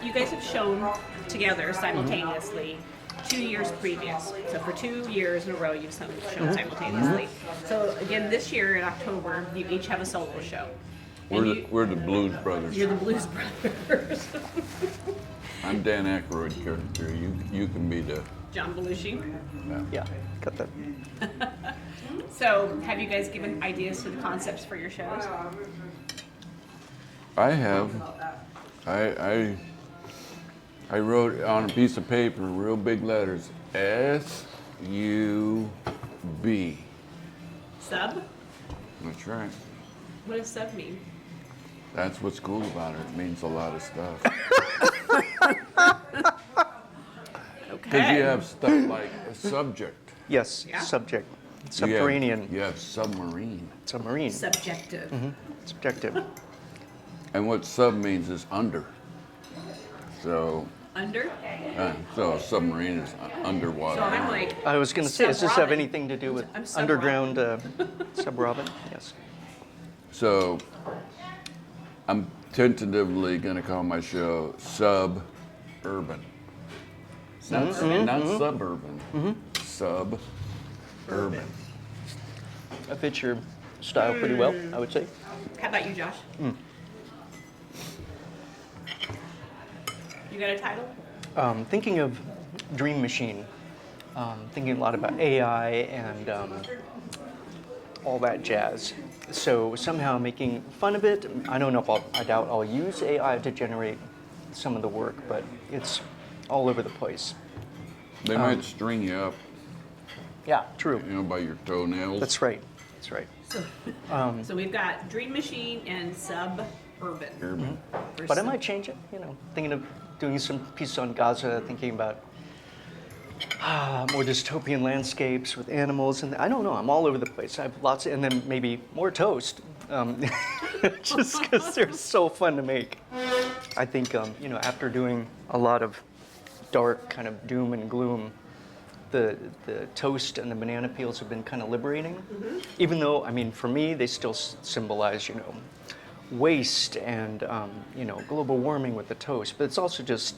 you guys have shown together simultaneously 2 years previous. So for 2 years in a row, you've shown simultaneously. So again, this year in October, you each have a solo show. We're the Blues Brothers. You're the Blues Brothers. I'm Dan Aykroyd character. You can be the John Belushi. Yeah, got that. So have you guys given ideas to the concepts for your shows? I have. I wrote on a piece of paper, real big letters, S-U-B. Sub? That's right. What does sub mean? That's what's cool about it. It means a lot of stuff. Because you have stuff like a subject. Yes, Yeah. subject. Subterranean. You have submarine. Submarine. Subjective. Subjective. And what sub means is under. So, Under? so a submarine is underwater. So I'm like, I was going to say, does this have Sub-Robin. anything to do with I'm Sub-Robin. underground sub-robin? Yes. So, I'm tentatively going to call my show Sub-Urban. Not suburban. Sub-Urban. That fits your style pretty well, I would say. how about you, Josh? You got a title? Thinking of Dream Machine, thinking a lot about AI and all that jazz. So somehow making fun of it. I don't know if I doubt I'll use AI to generate some of the work, but it's all over the place. They might string you up, Yeah, true. by your toenails. That's right. That's right. So we've got Dream Machine and Suburban. Urban. But I might change it, thinking of doing some pieces on Gaza, thinking about more dystopian landscapes with animals, and I don't know, I'm all over the place. I have lots, and then maybe more toast, just because they're so fun to make. I think, after doing a lot of dark kind of doom and gloom, the toast and the banana peels have been kind of liberating, even though, for me, they still symbolize, waste and global warming with the toast, but it's also just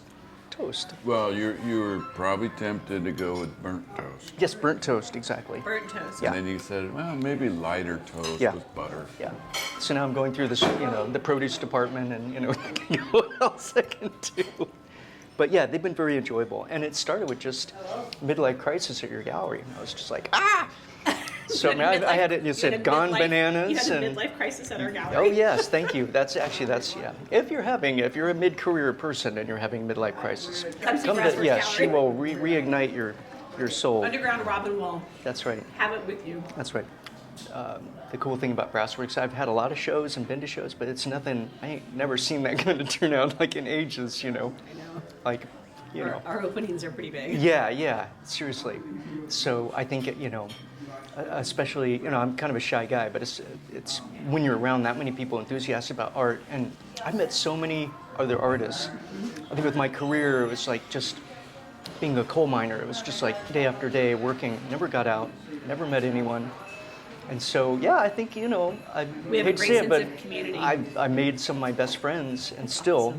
toast. Well, you were probably tempted to go with burnt toast. Yes, burnt toast, exactly. Burnt toast. Yeah. And then you said, well, maybe lighter toast Yeah. with butter. Yeah. So now I'm going through this, the produce department and, what else I can do. But yeah, they've been very enjoyable. And it started with just midlife crisis at your gallery. And I was just like, ah! So I had it, you said gone bananas. You had a and midlife crisis at our gallery. oh yes, thank you. That's yeah. If you're a mid-career person and you're having midlife crisis, Come see to Grassroots yes, she Gallery. will reignite your soul. Underground Robin will That's right. have it with you. That's right. The cool thing about Brassworks, I've had a lot of shows and been to shows, but it's nothing. I ain't never seen that kind of turnout like in ages. I know. Like, Our openings are pretty big. Yeah, seriously. So I think especially, I'm kind of a shy guy, but it's when you're around that many people enthusiastic about art, and I've met so many other artists. I think with my career, it was like just being a coal miner. It was just like day after day working, never got out, never met anyone. And so, yeah, I think, I We have a hate to great say it, sense but of community. I made some of my best friends, and still,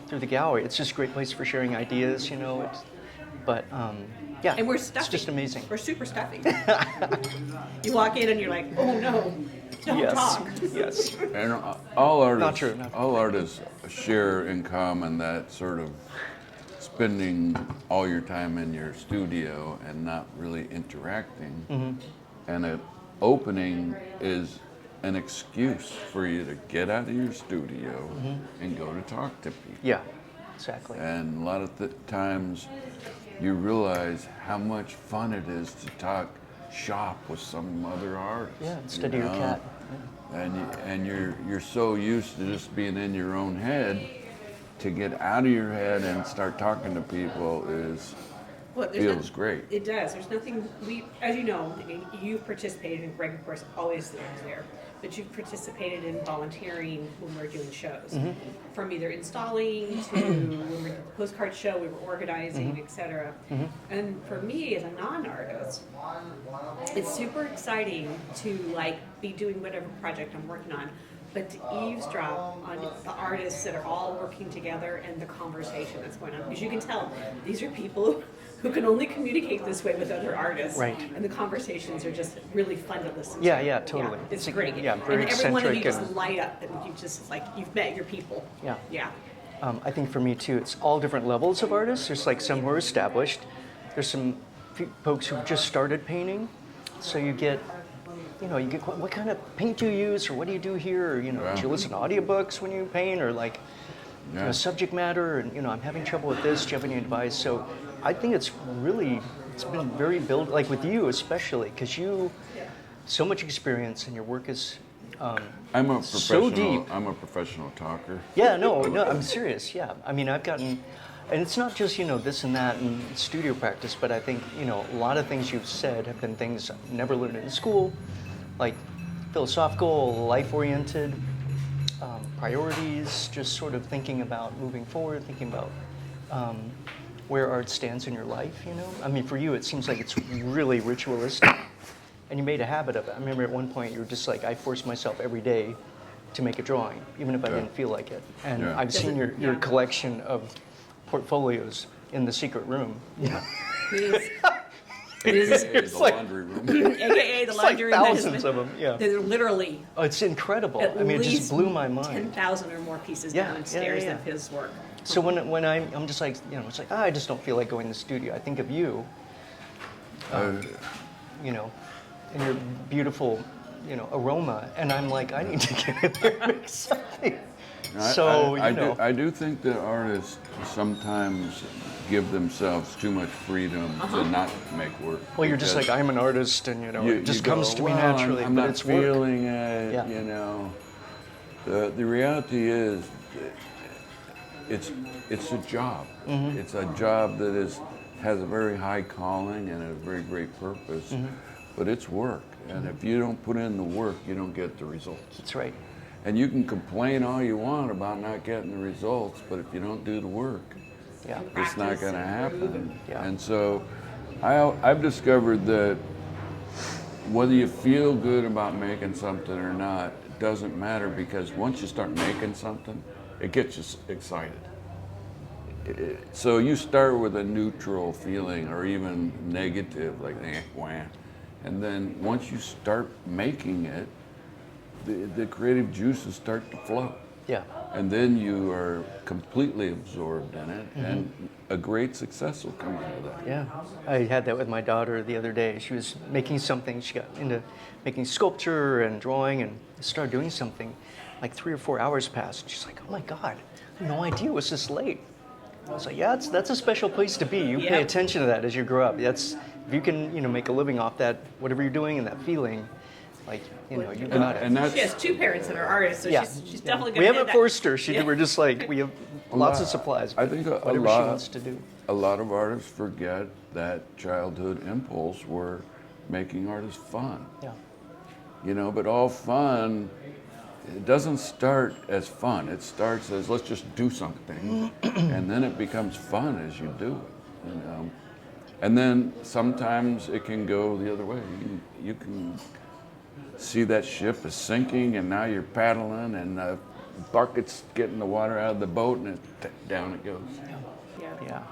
through the gallery. It's just a great place for sharing ideas, but yeah, And we're stuffy. it's just amazing. We're super stuffy. You walk in and you're like, oh no, don't Yes, talk. yes. And all artists, Not true. all artists share in common that sort of spending all your time in your studio and not really interacting. And an opening is an excuse for you to get out of your studio and go to talk to people. Yeah, exactly. And a lot of times you realize how much fun it is to talk shop with some other artist. Yeah, instead of your cat. And you're so used to just being in your own head, to get out of your head and start talking to people feels great. It does. There's nothing, as you know, you've participated, and Greg, of course, always was there, but you've participated in volunteering when we're doing shows. From either installing to when we're at the postcard show, we were organizing, etc. And for me, as a non-artist, it's super exciting to be doing whatever project I'm working on, but to eavesdrop on the artists that are all working together and the conversation that's going on. Because you can tell these are people who can only communicate this way with other artists. Right. And the conversations are just really fun to listen Yeah, to. yeah, totally. It's It's great. yeah, very and every one of you eccentric just and- light up and you just like, you've met your people. Yeah. Yeah. I think for me too, it's all different levels of artists. There's like some who are established. There's some folks who just started painting. So you get what kind of paint do you use, or what do you do here, or, do you listen to audiobooks when you paint, or like subject matter, and I'm having trouble with this. Do you have any advice? So I think it's been very like with you especially, because you so much experience and your work is. I'm a professional. So deep. I'm a professional talker. Yeah, no, I'm serious. Yeah, I mean, I've gotten, and it's not just this and that and studio practice, but I think a lot of things you've said have been things I've never learned in school, like philosophical, life-oriented priorities, just sort of thinking about moving forward, thinking about where art stands in your life. I mean, for you, it seems like it's really ritualistic. And you made a habit of it. I remember at one point you were just like, I forced myself every day to make a drawing, even if I didn't feel like it. And I've seen your collection of portfolios in the secret room. Yeah. It is It's the laundry room. AKA the like laundry room. thousands of them, yeah. They're literally Oh, it's incredible. at I mean, it least just blew my mind. 10,000 or more pieces Yeah, downstairs yeah. of his work. So when I'm just like, it's like, I just don't feel like going to the studio. I think of you, and your beautiful, aroma, and I'm like, I need to get in there and make something. So, I do think that artists sometimes give themselves too much freedom to not make work. Well, you're just because like, I'm an artist, and it just you comes go, to me "Well, naturally, I'm but not it's work. feeling it. Yeah. The reality is, it's a job. Mm-hmm. It's a job that has a very high calling and a very great purpose, Mm-hmm. but it's work. And if you don't put in the work, you don't get the results. That's right. And you can complain all you want about not getting the results, but if you don't do the work, Yeah. it's not going to happen. Yeah. And so I've discovered that whether you feel good about making something or not, it doesn't matter, because once you start making something, it gets you excited. So you start with a neutral feeling or even negative, like wah. And then once you start making it, the creative juices start to flow. Yeah. And then you are completely absorbed in it, and a great success will come out of that. Yeah, I had that with my daughter the other day. She was making something. She got into making sculpture and drawing, and started doing something. Like 3 or 4 hours passed. She's like, "Oh my God, I had no idea it was this late." I was like, "Yeah, that's a special place to be. You pay Yep. attention to that as you grow up. That's if you can, make a living off that, whatever you're doing, and that feeling, like, you got it." And that's She has 2 parents that are artists, so Yeah. she's definitely We going to haven't forced her. We're just like, we have lots of supplies. I think a whatever she lot, wants to do. a lot of artists forget that childhood impulse where making art is fun. Yeah. But all fun, it doesn't start as fun. It starts as, let's just do something, and then it becomes fun as you do it. And then sometimes it can go the other way. You can see that ship is sinking, and now you're paddling, and the bucket's getting the water out of the boat, and down it goes. Yeah.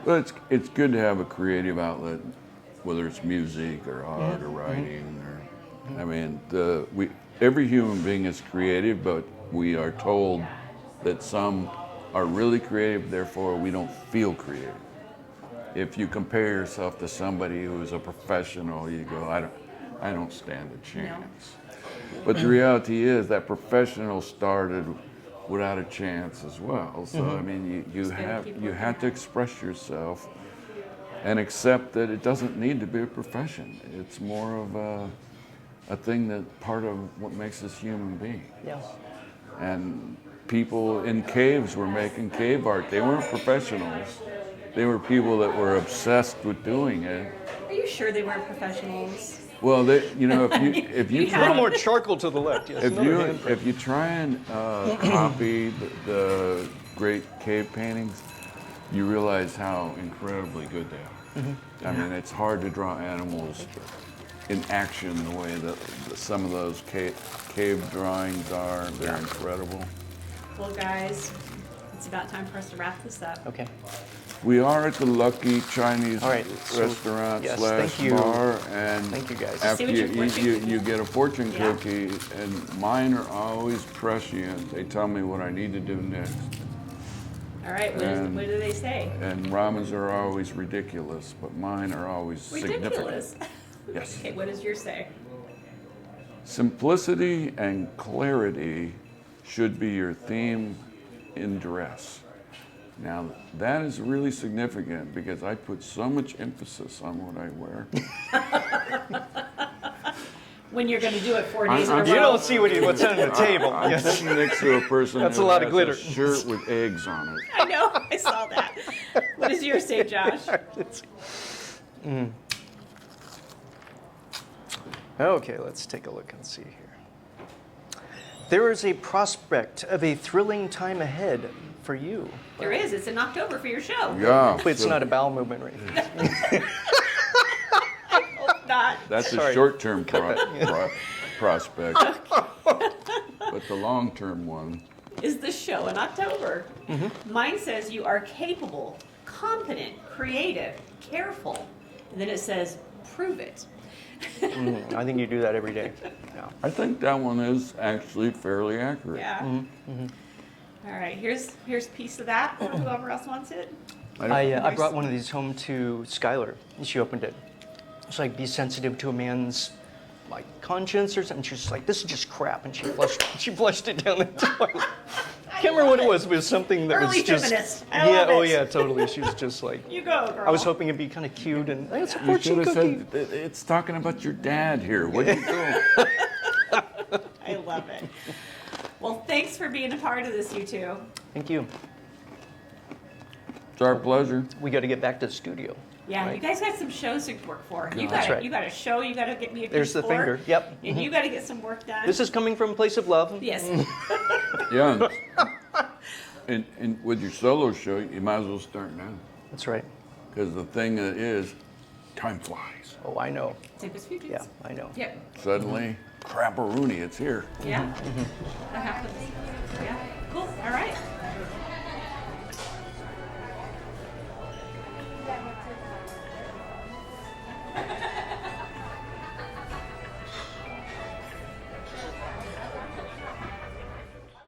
Well, it's good to have a creative outlet, whether it's music or art or writing. I mean, every human being is creative, but we are told that some are really creative, therefore we don't feel creative. If you compare yourself to somebody who's a professional, you go, I don't stand a chance. But the reality is that professional started without a chance as well. So I mean, you have to express yourself and accept that it doesn't need to be a profession. It's more of a thing that part of what makes us human beings. Yeah. And people in caves were making cave art. They weren't professionals. They were people that were obsessed with doing it. Are you sure they weren't professionals? Well, if you A little more charcoal to the left. Yes. if you try and copy the great cave paintings, you realize how incredibly good they are. I mean, it's hard to draw animals in action the way that some of those cave drawings are. They're incredible. Well, guys, it's about time for us to wrap this up. Okay. We are at the Lucky Chinese All right, so, restaurant yes, slash thank you. bar, and Thank you, guys. after See what you your eat, fortune you get a fortune Yeah. cookie, and mine are always prescient. They tell me what I need to do next, All right, what do they say? and ramens are always ridiculous, but mine are always significant. Ridiculous. Yes. Okay, what does yours say? Simplicity and clarity should be your theme in dress. Now, that is really significant because I put so much emphasis on what I wear. When you're going to do it 4 days in a I'm- row. You don't see what's on the table. I'm Yes. sitting next to a person That's who a lot has of glitter. a shirt with eggs on it. I know, I saw that. What does yours say, Josh? Okay, let's take a look and see here. There is a prospect of a thrilling time ahead for you. There is. It's in October for your show. Yeah. Hopefully it's not a bowel movement right now. Hope not. That's Sorry. a short-term prospect. But the long-term one, Is the show in October. Mine says you are capable, competent, creative, careful. And then it says, prove it. I think you do that every day. Yeah. I think that one is actually fairly accurate. Yeah. All right, here's a piece of that for whoever else wants it. I brought one of these home to Skylar, and she opened it. It's like, be sensitive to a man's like conscience or something. She was like, this is just crap, and she flushed it down the toilet. I can't remember what it was, but it was something that Early was just feminist. I yeah, love oh it. yeah, totally. She was just like, You go, girl. I was hoping it'd be kind of cute and it's a You fortune should have cookie. said, it's talking about your dad here. What are you doing? I love it. Well, thanks for being a part of this, you two. Thank you. It's our pleasure. We got to get back to the studio. Yeah, Right. you guys got some shows to work for. You That's got right. you got a show. You got to get me a piece There's the for, finger. Yep. And you got to get some work done. This is coming from a place of love. yes. Yeah. And with your solo show, you might as well start now. That's right. Because the thing is, time flies. Oh, I know. Tempest Futures. Yeah, I know. Yep. Suddenly, crapperoonie, it's here. Yeah. That happens. Yeah.